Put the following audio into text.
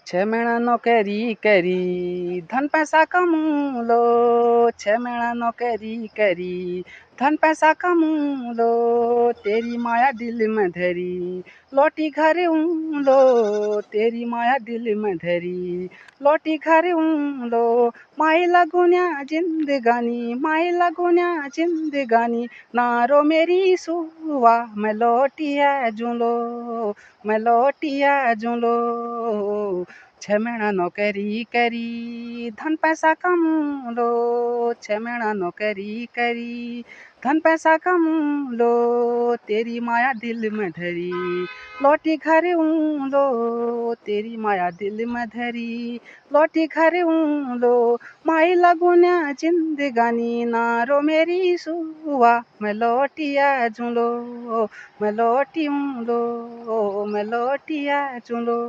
छह महीना नौकरी करी धन पैसा कमा लो। छह महीना नौकरी करी धन पैसा कमा लो। तेरी माया दिल में धरी लौटी घर लो। तेरी माया दिल में धरी लौटी घर लो। माई लगुन्या जिंदगानी माई लगुन्या जिंदगानी नारो मेरी सुवा मैं लौटिया जुलो। मैं लौटिया जुलो। छह महीना नौकरी करी धन पैसा कमा लो। छह महीना नौकरी करी धन पैसा कमा लो। तेरी माया दिल में धरी लौटी घर लो। तेरी माया दिल में धरी लौटी घर लो। माई लगुन्या जिंदगानी नारो मेरी सुवा मैं लौटिया जुलो। मैं लौटी लो। मैं लौटिया जुलो।